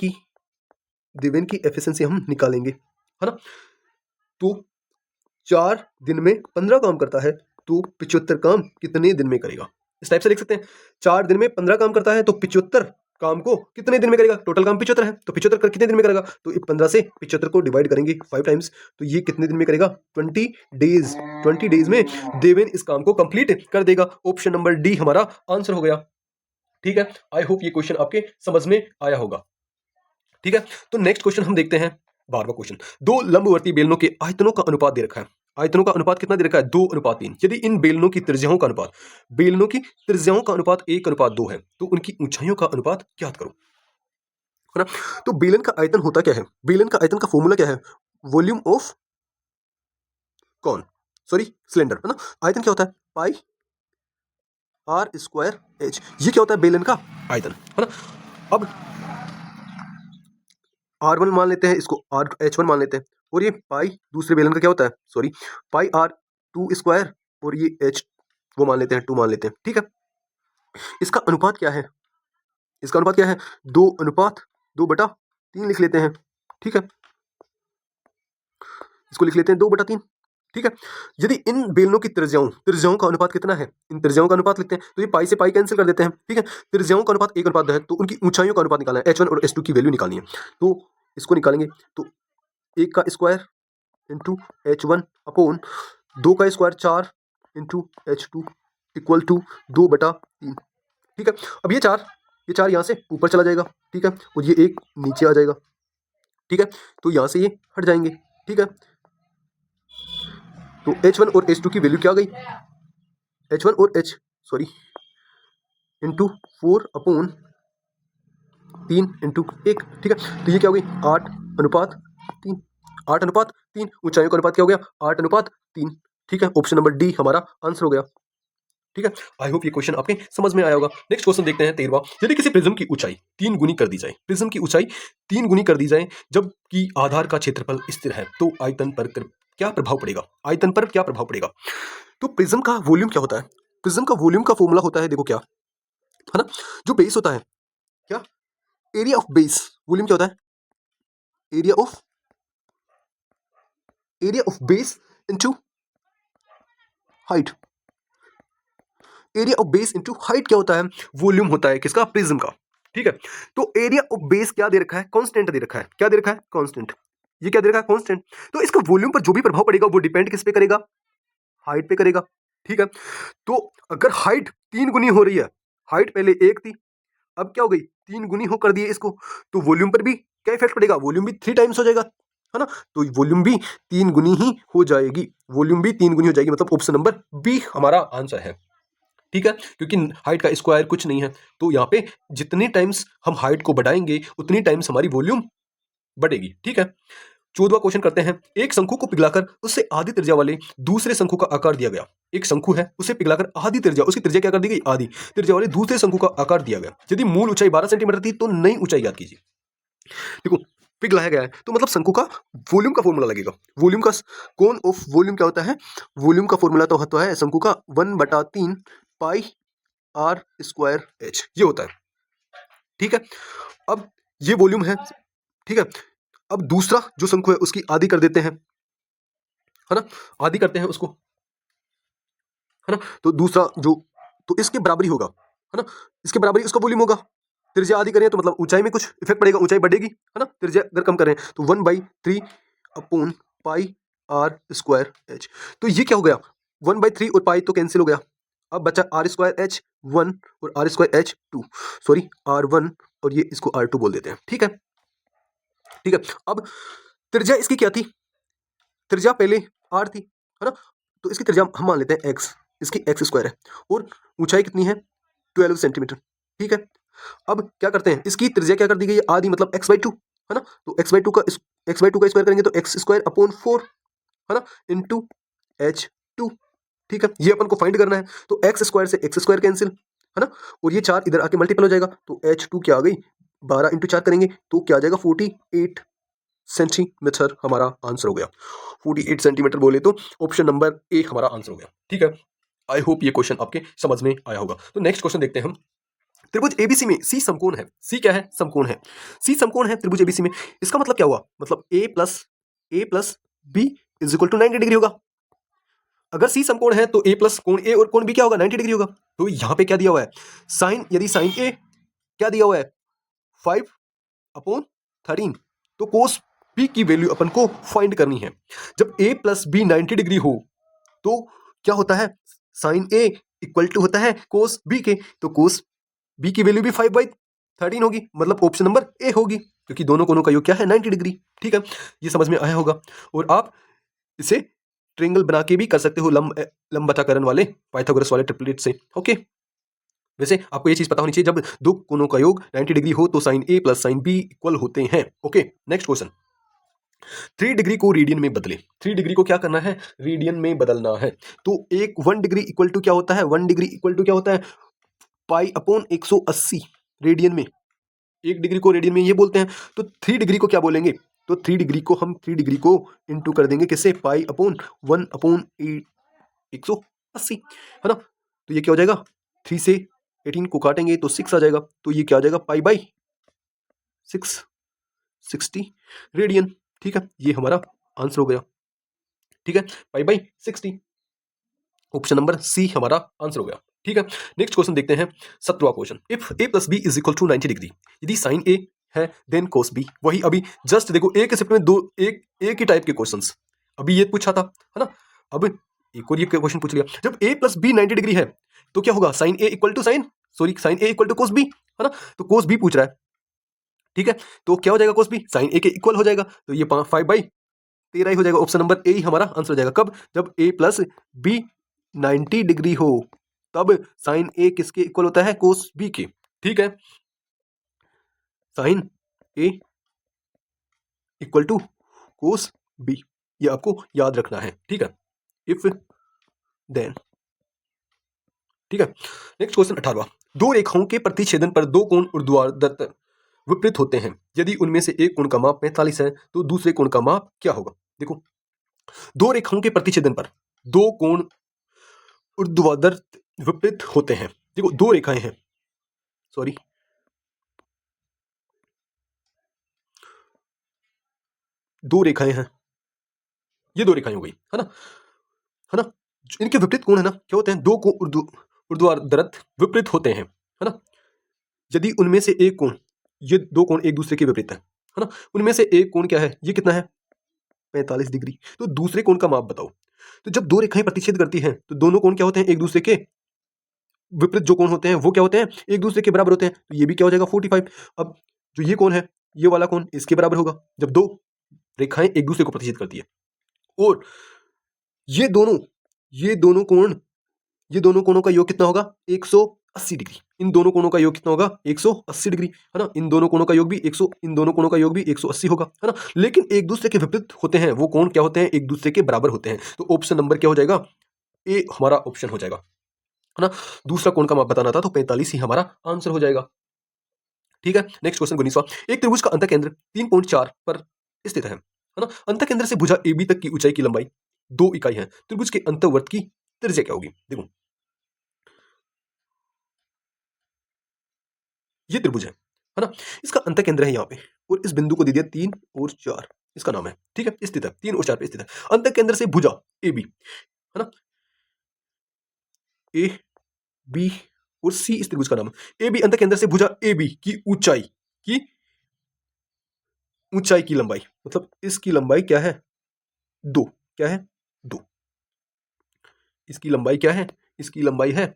की एफिशिएंसी हम निकालेंगे, है ना? तो 4 दिन में 15 काम करता है, तो 75 काम कितने दिन में करेगा? इस टाइप से लिख सकते हैं, 4 दिन में 15 काम करता है तो 75 काम को कितने दिन में करेगा? टोटल काम 75 है, तो 75 कितने दिन में करेगा? तो 15 से 75 को डिवाइड करेंगे 5 टाइम्स, तो ये कितने दिन में करेगा? 20 डेज। 20 डेज में देवेन इस काम को कंप्लीट कर देगा। ऑप्शन नंबर डी हमारा आंसर हो गया। ठीक है, आई होप ये क्वेश्चन आपके समझ में आया होगा। ठीक है, तो नेक्स्ट क्वेश्चन हम देखते हैं, 12वां क्वेश्चन। दो लंबवर्ती बेलनों के आयतनों का अनुपात दे रखा है। आयतनों का अनुपात कितना दे रखा है? 2:3। यदि इन बेलनों की त्रिज्याओं का अनुपात 1:2 है, तो उनकी ऊंचाइयों का अनुपात ज्ञात करो, है ना? तो बेलन का आयतन होता क्या है? बेलन का आयतन का फॉर्मूला क्या है? वॉल्यूम ऑफ कौन, सॉरी, सिलेंडर, है ना? आयतन क्या होता है? पाई r² h। ये क्या होता है? बेलन का आयतन, है ना? अब R1 मान लेते हैं, इसको H1 मान लेते हैं, और ये पाई दूसरे बेलन का क्या होता है? सॉरी, पाई r² और ये h वो मान लेते हैं, 2 मान लेते हैं। ठीक है, इसका अनुपात क्या है? इसका अनुपात क्या है? 2:2/3 लिख लेते हैं। ठीक है, इसको लिख लेते हैं 2/3। ठीक है, यदि इन बेलनों की त्रिज्याओं का अनुपात कितना है? इन त्रिज्याओं का अनुपात लिखते हैं, तो ये पाई से पाई कैंसिल कर देते हैं। ठीक है, त्रिज्याओं का अनुपात 1:2 है, तो उनकी ऊंचाइयों का अनुपात निकालना है, H1 और H2 की वैल्यू निकालनी है। तो इसको निकालेंगे, तो 1 का स्क्वायर इंटू H1 अपॉन 2 का square 4 into H2 equal to 2/3। ठीक है, अब ये 4 यहाँ से ऊपर चला जाएगा। ठीक है, और ये 1 नीचे आ जाएगा। ठीक है, तो यहाँ से ये हट जाएंगे। ठीक है, तो H1 और H2 की वैल्यू क्या आ गई? H1 और सॉरी इंटू 4/3 इंटू 1। ठीक है, तो ये क्या हो गई? 8:3। 8:3। ऊंचाइयों का अनुपात क्या हो गया? 8:3। ठीक है, ऑप्शन नंबर डी हमारा आंसर हो गया। ठीक है, आई होप ये क्वेश्चन आपके समझ में आया होगा। नेक्स्ट क्वेश्चन देखते हैं, 13वां। यदि किसी प्रिज्म की ऊंचाई 3 गुनी कर दी जाए, प्रिज्म की ऊंचाई 3 गुनी कर दी जाए जबकि आधार का क्षेत्रफल स्थिर है, तो आयतन पर क्या प्रभाव पड़ेगा? आयतन पर क्या प्रभाव पड़ेगा? तो प्रिज्म का वॉल्यूम क्या होता है? प्रिज्म का वॉल्यूम का फॉर्मूला होता है, देखो क्या है ना, जो बेस होता है, क्या? Area of base. वॉल्यूम क्या होता है? Area of base into height. Area of base into height क्या होता है? वॉल्यूम होता है किसका? प्रिज्म का। ठीक है, तो एरिया ऑफ बेस क्या दे रखा है? कांस्टेंट दे रखा है। क्या दे रखा है? कांस्टेंट। ये क्या दे रखा है? कांस्टेंट। तो इसका वॉल्यूम पर जो भी प्रभाव पड़ेगा वो डिपेंड किस पे करेगा? हाइट पे करेगा। ठीक है, तो अगर हाइट 3 गुनी हो रही है, हाइट पहले 1 थी, अब क्या हो गई? 3 गुनी हो कर दिए इसको, तो वॉल्यूम पर भी क्या इफेक्ट पड़ेगा? वॉल्यूम भी 3 टाइम्स हो जाएगा, है ना? तो वॉल्यूम भी 3 गुनी ही हो जाएगी। वॉल्यूम भी 3 गुनी हो जाएगी, मतलब ऑप्शन नंबर बी हमारा आंसर है। ठीक है, क्योंकि हाइट का स्क्वायर कुछ नहीं है, तो यहाँ पे जितने टाइम्स हम हाइट को बढ़ाएंगे उतनी टाइम्स हमारी वॉल्यूम बढ़ेगी। ठीक है, 14वां क्वेश्चन करते हैं। एक शंकु को पिघलाकर उससे आधी त्रिज्या वाले दूसरे शंकु का आकार दिया गया। एक शंकु है, उसे पिघलाकर आधी त्रिज्या, उसकी त्रिज्या क्या कर दी गई? आधी त्रिज्या वाले दूसरे शंकु का आकार दिया गया। यदि मूल ऊंचाई 12 सेंटीमीटर थी तो नई ऊंचाई ज्ञात कीजिए। देखो, पिघलाया गया है तो मतलब शंकु का वॉल्यूम का फॉर्मूला लगेगा। वॉल्यूम का कौन ऑफ वॉल्यूम क्या होता है? वॉल्यूम का फॉर्मूला तो होता है शंकु का 1/3 पाई r² h, ये होता है। ठीक है, अब ये वॉल्यूम है। ठीक है, अब दूसरा जो शंकु है उसकी आधी कर देते हैं, है ना, आधी करते हैं उसको, है ना। तो दूसरा जो, तो इसके बराबरी होगा, है ना, इसके बराबरी उसका वॉल्यूम होगा। त्रिज्या आधी करें तो मतलब ऊंचाई में कुछ इफेक्ट पड़ेगा, ऊंचाई बढ़ेगी, है ना। त्रिज्या अगर कम करें तो 1/3 upon pi r square h. तो ये क्या हो गया, 1/3 और पाई तो कैंसिल हो गया, अब बचा आर स्क्वायर एच 1 और are square H 2, sorry R1 और ये इसको R2 बोल देते हैं, ठीक है, ठीक है। अब त्रिज्या इसकी क्या थी, त्रिज्या पहले R थी, है ना, तो इसकी त्रिज्या हम मान लेते हैं x, इसकी x स्क्वायर है और ऊंचाई कितनी है 12 सेंटीमीटर, ठीक है। अब क्या करते हैं, इसकी त्रिज्या क्या कर दी गई है आधी, मतलब x/2, है ना, तो x/2 का स्क्वायर करेंगे तो x स्क्वायर अपॉन 4, है ना, इंटू h2, ठीक है। ये अपन को फाइंड करना है, तो x स्क्वायर से x स्क्वायर कैंसिल, है ना, और ये 4 इधर आके मल्टीपल हो जाएगा, तो h2 क्या आ गई, 12 इंटू 4 करेंगे तो क्या आ जाएगा 48 सेंटीमीटर, हमारा आंसर हो गया 48 सेंटीमीटर। बोले तो ऑप्शन नंबर ए हमारा आंसर हो गया, ठीक है। आई होप ये क्वेश्चन आपके समझ में आया होगा। तो नेक्स्ट क्वेश्चन देखते हैं हम। त्रिभुज एबीसी में सी समकोण है, सी क्या है, समकोण है, सी समकोण है त्रिभुज एबीसी में। इसका मतलब क्या हुआ, मतलब a plus B is equal to 90 degree होगा। अगर सी समकोण है तो a प्लस कोण ए और कोण बी क्या होगा 90 डिग्री होगा। तो यहां पे क्या दिया हुआ है, साइन, यदि साइन ए क्या दिया हुआ है 5/13, तो कोस बी की वैल्यू अपन को फाइंड करनी है। जब a प्लस बी 90 डिग्री हो तो क्या होता है, साइन ए इक्वल टू होता है कोस बी के, तो कोस बी की वैल्यू भी 5/13 होगी, मतलब ऑप्शन नंबर ए होगी, क्योंकि दोनों कोणों का योग क्या है 90 डिग्री, ठीक है। ये समझ में आया होगा। और आप इसे ट्रायंगल बना के भी कर सकते हो, लंबवताकरण वाले पाइथागोरस वाले ट्रिपलेट से, ओके। वैसे आपको ये चीज पता होनी चाहिए, जब दो कोणों का योग 90 डिग्री हो तो साइन ए प्लस साइन बी इक्वल होते हैं, ओके। नेक्स्ट क्वेश्चन, 3 डिग्री को रेडियन में बदले, 3 डिग्री को क्या करना है, रेडियन में बदलना है। तो एक 1 डिग्री इक्वल टू क्या होता है, 1 डिग्री इक्वल टू क्या होता है, पाई अपॉन 180 रेडियन में, 1 डिग्री को रेडियन में ये बोलते हैं। तो 3 डिग्री को क्या बोलेंगे, तो 3 डिग्री को हम 3 डिग्री को इंटू कर देंगे किससे, पाई अपॉन 1/180, है ना। तो ये क्या हो जाएगा, 3 से 18 को काटेंगे तो 6 आ जाएगा, तो ये क्या आ जाएगा पाई/6 60 रेडियन, ठीक है। ये हमारा आंसर हो गया, ठीक है, पाई/60, ऑप्शन नंबर सी हमारा आंसर हो गया, ठीक है। नेक्स्ट क्वेश्चन देखते हैं, 17वां question, if a plus B is equal to 90 degree, यदि साइन ए है देन कोस बी। वही अभी जस्ट देखो एक शिफ्ट में दो एक ही टाइप के क्वेश्चंस अभी ये पूछा था, है ना। अब एक और ये क्वेश्चन पूछ लिया, जब a प्लस बी 90 डिग्री है तो क्या होगा, sine A equal to sine A equal to cos B, है ना। तो कोस बी पूछ रहा है, ठीक है, तो क्या हो जाएगा, कोस बी साइन ए के इक्वल हो जाएगा, तो ये 5/13 ही हो जाएगा, ऑप्शन नंबर ए ही हमारा आंसर हो जाएगा। कब, जब a प्लस बी 90 डिग्री हो तब साइन ए किसके इक्वल होता है, कोस बी के, ठीक है। Sine A equal to cos B, ये आपको याद रखना है, ठीक है, इफ देन, ठीक है। नेक्स्ट क्वेश्चन 18वां, दो रेखाओं के प्रतिच्छेदन पर दो कोण ऊर्ध्वाधर विपरीत होते हैं, यदि उनमें से एक कोण का माप 45 है तो दूसरे कोण का माप क्या होगा। देखो, दो रेखाओं के प्रतिच्छेदन पर दो कोण ऊर्ध्वाधर विपरीत होते हैं। देखो दो रेखाएं हैं, सॉरी दो रेखाएं हैं, ये दो रेखाएं हो गई, है ना, है ना। इनके विपरीत कोण है ना, क्या होते हैं, दो कोण ऊर्ध्वाधर विपरीत होते हैं, है ना। यदि उनमें से एक कोण, ये दो कोण एक दूसरे के विपरीत है ना, उनमें से एक कोण क्या है, ये कितना है 45 डिग्री, तो दूसरे कोण का माप बताओ। तो जब दो रेखाएं प्रतिच्छेद करती हैं तो दोनों कोण क्या होते हैं, एक दूसरे के विपरीत जो कोण होते हैं वो क्या होते हैं, एक दूसरे के बराबर होते हैं, तो ये भी क्या हो जाएगा 45। अब जो ये कोण है, ये वाला कोण इसके बराबर होगा, जब दो रेखाएं एक दूसरे को प्रतिच्छेद करती है। और ये दोनों ये दोनों कोण ये दोनों कोणों का योग कितना होगा 180 डिग्री, इन दोनों कोणों का योग कितना होगा 180 डिग्री, है ना। इन दोनों कोणों का योग भी 100, इन दोनों कोणों का योग भी 180 होगा, है ना। लेकिन एक दूसरे के विपरीत होते हैं, वो कोण क्या होते हैं, एक दूसरे के बराबर होते हैं, तो ऑप्शन नंबर क्या हो जाएगा, ए हमारा ऑप्शन हो जाएगा, है ना। दूसरा कोण का माप बताना था तो 45 ही हमारा आंसर हो जाएगा, ठीक है। नेक्स्ट क्वेश्चन 19वां, एक त्रिभुज का अंतःकेंद्र 3.4 पर स्थित है ना। अंतःकेंद्र से भुजा AB तक की ऊंचाई की लंबाई 2 इकाई है, त्रिभुज के अंतःवर्त की त्रिज्या क्या होगी। देखो ये त्रिभुज है ना, इसका अंतःकेंद्र है यहाँ पे और इस बिंदु को दे दिया 3 और 4, इसका नाम है, ठीक है, स्थित है 3 और 4 पे स्थित है। अंतः केंद्र से भुजा ए बी, है ना, ए बी और सी इस त्रिभुज का नाम है। ए बी अंतः केंद्र से भुजा ए बी की ऊंचाई की लंबाई, मतलब इसकी लंबाई क्या है 2, क्या है 2, इसकी लंबाई क्या है, इसकी लंबाई है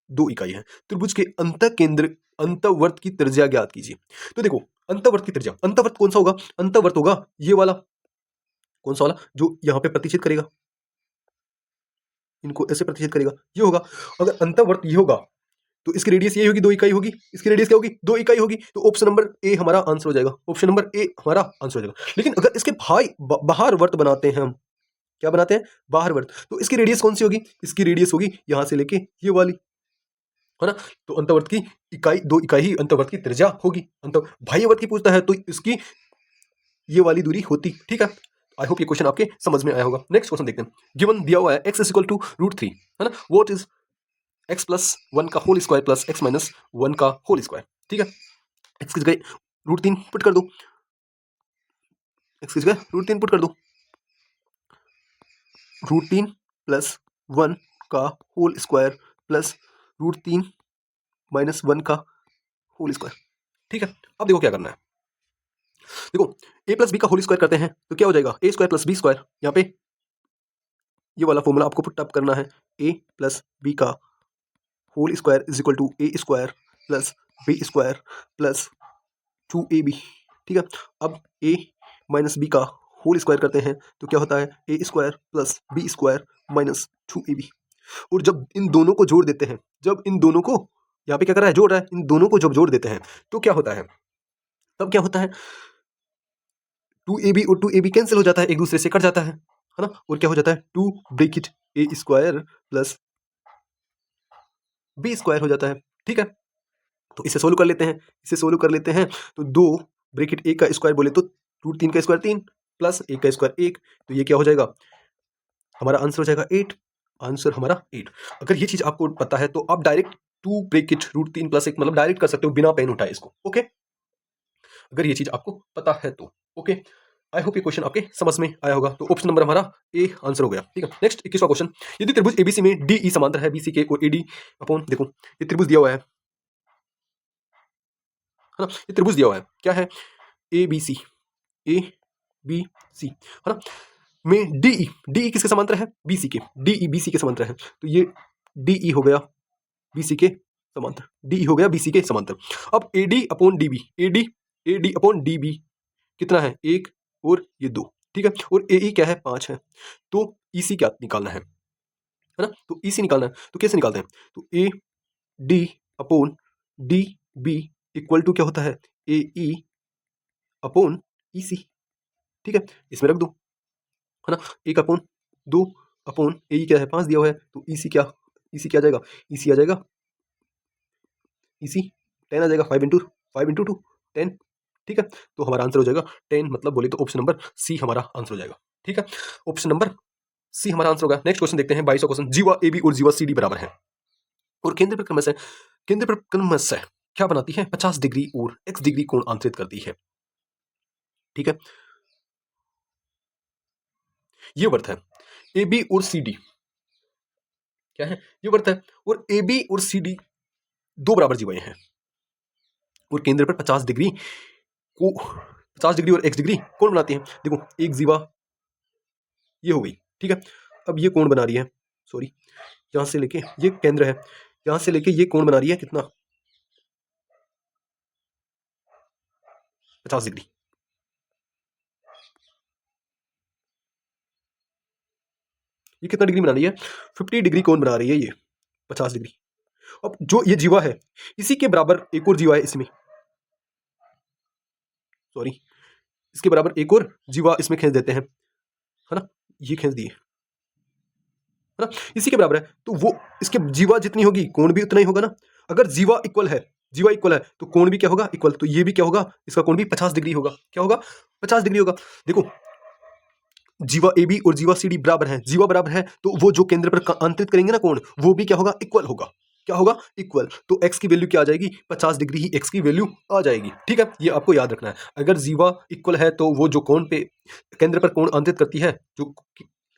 2 इकाई है। त्रिभुज के अंतः केंद्र अंतःवर्त की त्रिज्या ज्ञात कीजिए। तो देखो अंतःवर्त की त्रिज्या, अंतःवर्त कौन सा होगा, अंतःवर्त होगा ये वाला, कौन सा वाला जो यहां पे प्रतिच्छेद करेगा, इनको ऐसे प्रतिच्छेद करेगा, ये होगा। अगर अंतःवर्त ये होगा तो इसकी रेडियस ये होगी 2 इकाई होगी, इसकी रेडियस क्या होगी 2 इकाई होगी, तो ऑप्शन नंबर ए हमारा आंसर हो जाएगा, ऑप्शन नंबर ए हमारा आंसर हो जाएगा। लेकिन अगर इसके बाहर वर्त बनाते हैं हम, क्या बनाते हैं बाहर वर्त, तो इसकी रेडियस कौन सी होगी, इसकी रेडियस होगी यहां से लेके ये वाली, है ना। तो अंतःवर्त की इकाई 2 इकाई ही अंतःवर्त की त्रिज्या होगी। अंत बाह्यवर्त की पूछता है तो इसकी ये वाली दूरी होती, ठीक है। आई होप ये क्वेश्चन आपके समझ में आया होगा। नेक्स्ट क्वेश्चन देखते हैं। गिवन दिया हुआ है x इक्वल टू √3, है ना, व्हाट इज x प्लस 1 का whole square plus x minus 1 का होल स्क्वायर, ठीक है। x की जगह √3 पुट कर दो, x की जगह √3 पुट कर दो, √3 प्लस 1 का होल स्क्वायर प्लस √3 माइनस 1 का होल स्क्वायर, ठीक है। अब देखो क्या करना है, देखो a प्लस बी का होल स्क्वायर करते हैं तो क्या हो जाएगा a square plus B square, यहाँ पे ये वाला फॉर्मूला आपको पुट अप करना है, a प्लस बी का whole square is equal to a square plus B square plus 2ab, ठीक है। अब a माइनस बी का होल स्क्वायर करते हैं तो क्या होता है a square plus B square minus 2ab, और जब इन दोनों को जोड़ देते हैं, जब इन दोनों को यहाँ पे क्या कर रहा है जोड़ रहा है, इन दोनों को जब जोड़ देते हैं तो क्या होता है, तब क्या होता है 2ab और 2ab कैंसिल हो जाता है, एक दूसरे से कट जाता है ना, और क्या हो जाता है 2 ब्रेकेट ए स्क्वायर प्लस बी स्क्वायर हो जाता है, ठीक है। तो इसे सोल्व कर लेते हैं, इसे सोल्व कर लेते हैं तो 2 ब्रेकेट ए का स्क्वायर बोले तो √3 का स्क्वायर 3 प्लस ए का स्क्वायर 1, तो ये क्या हो जाएगा हमारा आंसर हो जाएगा 8, आंसर हमारा 8। अगर ये चीज आपको पता है तो आप डायरेक्ट 2 ब्रेकेट √3 प्लस 1 मतलब डायरेक्ट कर सकते हो बिना पेन उठाए इसको, ओके, अगर ये चीज आपको पता है तो, ओके। आई होप ये क्वेश्चन आपके समझ में आया होगा। तो ऑप्शन नंबर हमारा ए आंसर हो गया, ठीक है। नेक्स्ट 21वां क्वेश्चन, यदि त्रिभुज एबीसी में डी ई समांतर है बीसी के और एडी अपॉन, देखो ये त्रिभुज दिया हुआ है ना, ये त्रिभुज दिया हुआ है क्या है ए बी सी है ना, में डीई किसके समांतर है बीसी के, डीई बीसी के समांतर है, तो ये डीई हो गया बीसी के समांतर, डीई हो गया बीसी के समांतर। अब AD upon DB, AD upon DB कितना है 1 और ये 2, ठीक है, और एई क्या है 5 है, तो ईसी क्या निकालना है ना, तो ईसी निकालना है, तो कैसे निकालते हैं, तो A D upon D B equal to क्या होता है ए ई अपॉन ईसी, ठीक है, इसमें रख दो, है ना, 1 अपॉन 2 अपॉन ए क्या है 5 दिया हुआ है, तो ईसी क्या आ जाएगा, ईसी आ जाएगा, ईसी 10 आ जाएगा, 5 इंटू 2 10, ठीक है। तो हमारा आंसर हो जाएगा 10, मतलब बोले तो ऑप्शन नंबर सी हमारा आंसर हो जाएगा, ठीक है, ऑप्शन नंबर सी हमारा आंसर होगा। नेक्स्ट क्वेश्चन देखते हैं 22वां क्वेश्चन, जीवा ए बी और जीवा सी डी बराबर है और केंद्र पर क्रमश है क्या बनाती है 50 डिग्री और x डिग्री कोण आंतरित करती है, ठीक है। ये वर्त है ए बी और सी डी, क्या है ये वर्त है, और ए बी और सी डी दो बराबर जीवाएं हैं और केंद्र पर 50 डिग्री और x डिग्री कोण बनाती है। देखो एक जीवा ये हो गई, ठीक है, अब ये कोण बना रही है, सॉरी यहां से लेके ये केंद्र है, यहां से लेके ये कोण बना रही है कितना 50 डिग्री, ये कितना डिग्री बना रही है 50 डिग्री कोण बना रही है ये 50 डिग्री। अब जो ये जीवा है इसी के बराबर एक और जीवा है इसमें, सॉरी इसके बराबर एक और जीवा इसमें खींच देते हैं, है ना, ये खींच दिए, है ना, इसी के बराबर है, तो वो इसके जीवा जितनी होगी कोण भी उतना ही होगा ना। अगर जीवा इक्वल है तो कोण भी क्या होगा इक्वल, तो ये भी क्या होगा इसका कोण भी 50 डिग्री होगा, क्या होगा 50 डिग्री होगा। देखो जीवा ए बी और जीवा सी डी बराबर है, जीवा बराबर है तो वो जो केंद्र पर अंतरित करेंगे ना कोण वो भी क्या होगा इक्वल होगा, क्या होगा, इक्वल। तो x की वैल्यू क्या आ जाएगी, 50 डिग्री ही x की वैल्यू आ जाएगी। ठीक है, ये आपको याद रखना है। अगर जीवा इक्वल है तो वो जो कोण पे केंद्र पर कोण अंकित करती है, जो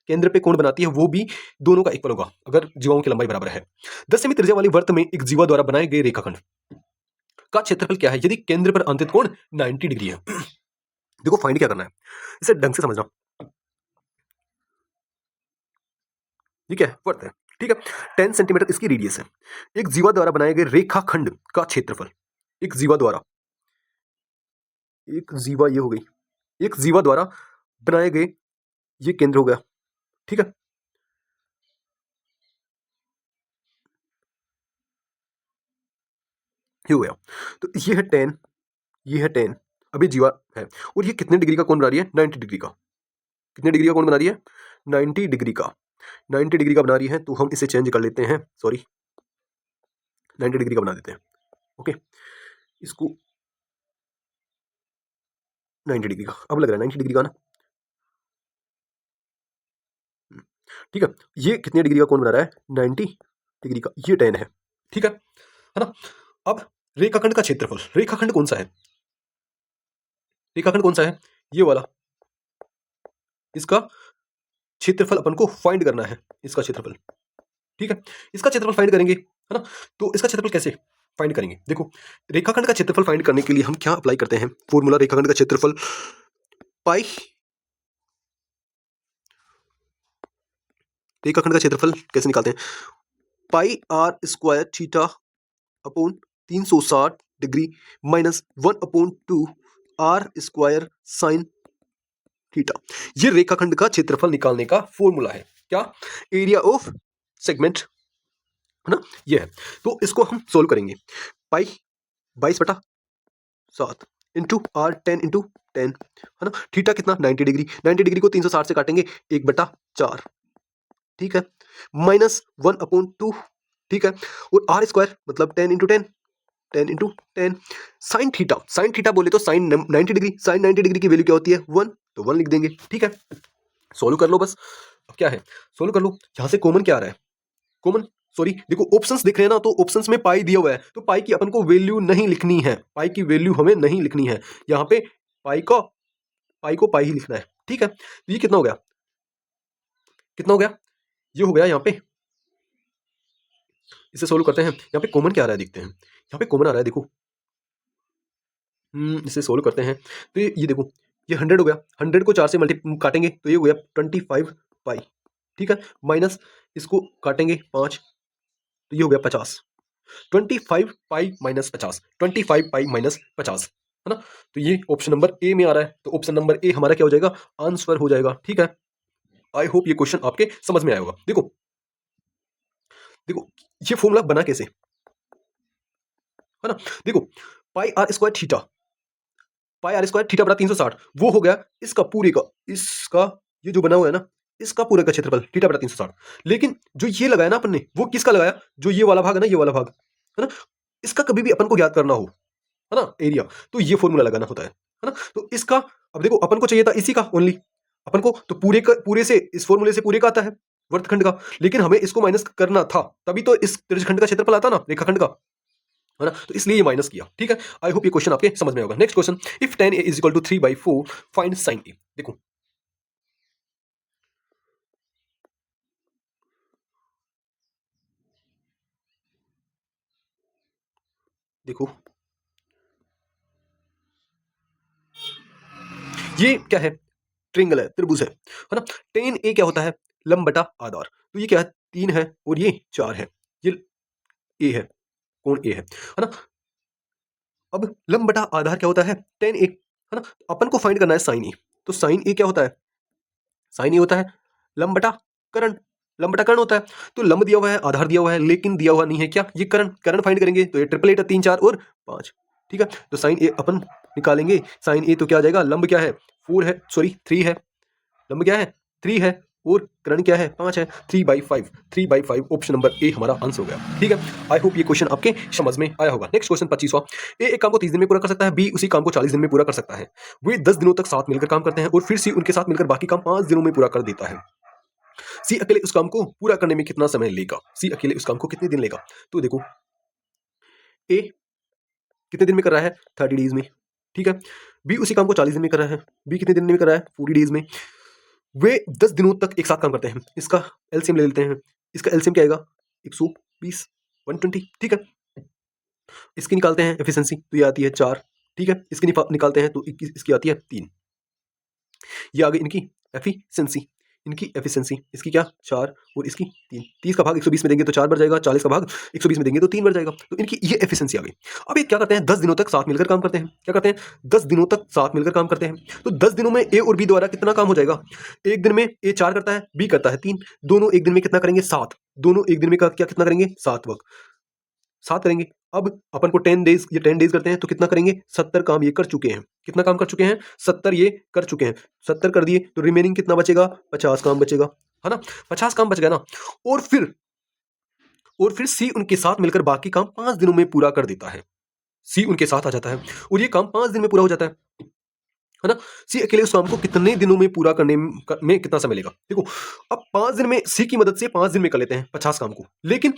केंद्र पे कोण बनाती है, वो भी दोनों का इक्वल होगा अगर जीवाओं की लंबाई बराबर है। 10 सेमी त्रिज्या वाली वृत्त में एक जीवा द्वारा बनाए गए रेखाखंड का क्षेत्रफल क्या है यदि केंद्र पर अंकित कोण 90 डिग्री है। देखो फाइंड क्या करना है, इसे ढंग से समझना। ये क्या है, वृत्त है। ठीक है, 10 सेंटीमीटर इसकी रेडियस है। एक जीवा द्वारा बनाए गए रेखाखंड का क्षेत्रफल, एक जीवा द्वारा, एक जीवा ये हो गई, एक जीवा द्वारा बनाए गए, ये केंद्र हो गया। ठीक है, ये हो गया। तो ये है 10, ये है 10, अभी जीवा है, और ये कितने डिग्री का कोण बना रही है, 90 डिग्री का। कितने डिग्री का कोण बना रही है, 90 डिग्री का। 90 डिग्री का बना रही है, तो हम इसे चेंज कर लेते हैं, सॉरी 90 डिग्री का बना देते हैं। ओके, इसको 90 डिग्री का अब लग रहा है, 90 डिग्री का ना। ठीक है, ये कितने डिग्री का कोण बना रहा है, 90 डिग्री का, ये 10 है। ठीक है ना। अब रेखाखंड का क्षेत्रफल, रेखाखंड कौन सा है, रेखाखंड कौन सा है, ये वाला। इसका क्षेत्रफल अपन को फाइंड करना है, इसका क्षेत्रफल। ठीक है, इसका क्षेत्रफल फाइंड करेंगे, है ना। तो इसका क्षेत्रफल कैसे फाइंड करेंगे, देखो रेखाखंड का क्षेत्रफल फाइंड करने के लिए हम क्या अप्लाई करते हैं, फॉर्मूला रेखाखंड का क्षेत्रफल पाई, रेखाखंड का क्षेत्रफल कैसे निकालते हैं, pi r square theta upon 360 degree minus 1/2 r square sine theta. ये रेखाखंड का क्षेत्रफल निकालने का फॉर्मूला है। क्या, एरिया ऑफ सेगमेंट, है ना, ये है। तो इसको हम सोल्व करेंगे, पाई 22/7 इंटू आर 10 इंटू 10, है ना। थीटा कितना, 90 डिग्री, 90 डिग्री को 360 से काटेंगे 1/4, ठीक है, माइनस 1/2, ठीक है, और आर स्क्वायर मतलब 10 into 10, 10 into 10, sine theta, sine theta बोले तो साइन 90 डिग्री, साइन 90 डिग्री की वैल्यू क्या होती है, 1, तो 1 लिख देंगे। ठीक है, सोल्व कर लो बस। अब क्या है, सोल्व कर लो। यहां से कॉमन क्या आ रहा है, कॉमन, सॉरी देखो ऑप्शंस दिख रहे हैं ना, तो ऑप्शंस में पाई दिया हुआ है, तो पाई की अपन को वैल्यू नहीं लिखनी है, पाई की वैल्यू हमें नहीं लिखनी है यहाँ पे, पाई को पाई ही लिखना है। ठीक है, तो ये कितना हो गया, कितना हो गया, ये हो गया यहाँ पे। इसे सोल्व करते हैं, यहाँ पे कॉमन क्या आ रहा है देखते हैं, यहाँ पे कॉमन आ रहा है देखो, इसे सोल्व करते हैं। तो ये देखो, ये 100 हो गया, 100 को 4 से मल्टी काटेंगे तो ये हो गया 25 पाई, ठीक है, माइनस इसको काटेंगे 5 तो ये हो गया 50, 25 पाई माइनस 50, 25 पाई माइनस 50, है ना। तो ये ऑप्शन नंबर ए में आ रहा है, तो ऑप्शन नंबर ए हमारा क्या हो जाएगा, आंसर हो जाएगा। ठीक है, आई होप ये क्वेश्चन आपके समझ में आया होगा। देखो देखो ये फॉर्मूला बना कैसे, है ना, देखो pi r square theta, pi r square theta बटा 360, वो हो गया इसका पूरे का, इसका ये जो बना हुआ है ना, इसका पूरे का क्षेत्रफल थीटा बटा 360। लेकिन जो ये लगाया ना अपन ने, वो किसका लगाया, जो ये वाला भाग है ना, ये वाला भाग, है ना, इसका कभी भी अपन को ज्ञात करना हो, है ना, एरिया, तो ये फॉर्मूला लगाना होता है ना। तो इसका अब देखो अपन को चाहिए था इसी का ओनली, अपन को तो पूरे से इस फॉर्मूले से पूरे का आता है वर्तखंड का, लेकिन हमें इसको माइनस करना था, तभी तो इस त्रिज्यखंड का क्षेत्रफल आता ना रेखाखंड का, है ना, तो इसलिए ये माइनस किया। ठीक है, आई होप ये क्वेश्चन आपके समझ में होगा। Next question, if 10a is equal to 3/4 find sine a. देखो देखो ये क्या है, ट्रिंगल है, त्रिभुज है ना। 10a क्या होता है, लंब बटा आधार, तो ये क्या है, 3 है और ये 4 है, ये ए है, कोण ए है ना। अब लंब बटा आधार क्या होता है, 10a, है ना। अपन को फाइंड करना है साइन ए, तो साइन ए क्या होता है, साइन ए होता है लंब बटा कर्ण, लंब बटा कर्ण होता है। तो लंब दिया हुआ है, आधार दिया हुआ है, लेकिन दिया हुआ नहीं है क्या, ये कर्ण, कर्ण फाइंड करेंगे तो ये ट्रिपल 8 है, 3 4 और 5। ठीक है, तो साइन ए अपन निकालेंगे, साइन ए तो क्या आ जाएगा, लंब क्या है 4 है, सॉरी 3 है, लंब क्या है 3 है, और कर्ण क्या है 5 है, 3/5, 3/5 ऑप्शन नंबर ए हमारा आंसर हो गया। ठीक है, आई होप ये क्वेश्चन आपके समझ में आया होगा। नेक्स्ट क्वेश्चन 25वां, ए एक काम को 30 दिन में पूरा कर सकता है, बी उसी काम को 40 दिन में पूरा कर सकता है, वे 10 दिनों तक साथ मिलकर काम करते हैं और फिर सी उनके साथ मिलकर बाकी काम 5 दिनों में पूरा कर देता है। सी अकेले उस काम को पूरा करने में कितना समय लेगा, सी अकेले उस काम को कितने दिन लेगा। तो देखो ए कितने दिन में कर रहा है, 30 डेज में, ठीक है। बी उसी काम को 40 दिन में कर रहा है, बी कितने दिन में कर रहा है, 40 डेज में। वे 10 दिनों तक एक साथ काम करते हैं। इसका एलसीएम ले लेते हैं, इसका एलसीएम क्या आएगा, 120 120, ठीक है। इसकी निकालते हैं एफिशिएंसी, तो ये आती है 4, ठीक है। इसकी निकालते हैं तो इसकी आती है 3। ये आ गई इनकी एफिशिएंसी, इनकी एफिशिएंसी, इसकी क्या 4 और इसकी 3। 30 का भाग 120 में देंगे तो 4 बढ़ जाएगा, 40 का भाग 120 में देंगे तो 3 बढ़ जाएगा। तो इनकी ये एफिशिएंसी आ गई। अब ये क्या करते हैं, 10 दिनों तक साथ मिलकर काम करते हैं। क्या करते हैं, 10 दिनों तक साथ मिलकर काम करते हैं। तो 10 दिनों में ए और बी द्वारा कितना काम हो जाएगा, एक दिन में ए 4 करता है, बी करता है 3, दोनों एक दिन में कितना करेंगे, 7। दोनों एक दिन में क्या कितना करेंगे, 7 वर्क, 7 करेंगे। अब अपन को 10 डेज, ये 10 डेज करते हैं तो कितना करेंगे, 70 काम ये कर चुके हैं। कितना काम कर चुके हैं, 70 ये कर चुके हैं। 70 कर दिए तो रिमेनिंग कितना बचेगा, 50 काम बचेगा, है ना। 50 काम बच गया ना। और फिर सी उनके साथ मिलकर बाकी काम 5 दिनों में पूरा कर देता है। सी उनके साथ आ जाता है और ये काम 5 दिन में पूरा हो जाता है ना। सी अकेले उस काम को कितने दिनों में पूरा करने में कितना समय लेगा। देखो अब 5 दिन में सी की मदद से 5 दिन में कर लेते हैं 50 काम को, लेकिन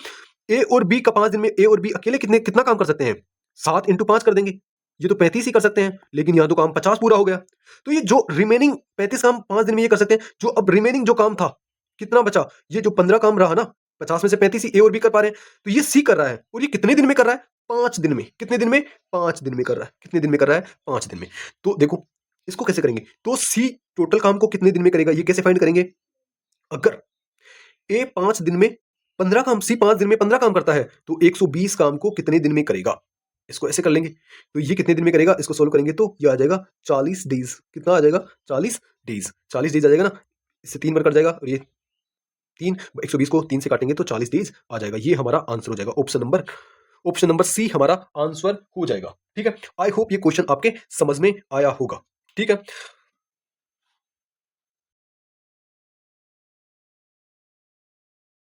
ए और बी का 5 दिन में ए और बी अकेले कितना काम कर सकते हैं, 7 × 5 कर देंगे, ये तो 35 ही कर सकते हैं, लेकिन यहां तो काम 50 पूरा हो गया। तो ये जो रिमेनिंग 35 काम 5 दिन में ये कर सकते हैं। जो अब रिमेनिंग जो काम था कितना बचा, ये जो 15 काम रहा ना, 50 में से 35 ही ए और बी कर पा रहे हैं, तो ये सी कर रहा है। और ये कितने दिन में कर रहा है, 5 दिन में। कितने दिन में, 5 दिन में कर रहा है। कितने दिन में कर रहा है, 5 दिन में। तो देखो इसको कैसे करेंगे, तो सी टोटल काम को कितने दिन में करेगा, ये कैसे फाइंड करेंगे। अगर ए 5 दिन में 15 काम, सी 5 दिन में 15 काम करता है, तो 120 काम को कितने दिन में करेगा, इसको ऐसे कर लेंगे। तो ये कितने दिन में करेगा, इसको सोल्व करेंगे तो ये आ जाएगा 40 डेज। कितना आ जाएगा, 40 डेज। 40 डेज आ जाएगा ना, इससे 3 बार कट जाएगा और ये 3, 120 को 3 से काटेंगे तो 40 डेज आ जाएगा। ये हमारा आंसर हो जाएगा, ऑप्शन नंबर सी हमारा आंसर हो जाएगा। ठीक है, आई होप ये क्वेश्चन आपके समझ में आया होगा। ठीक है,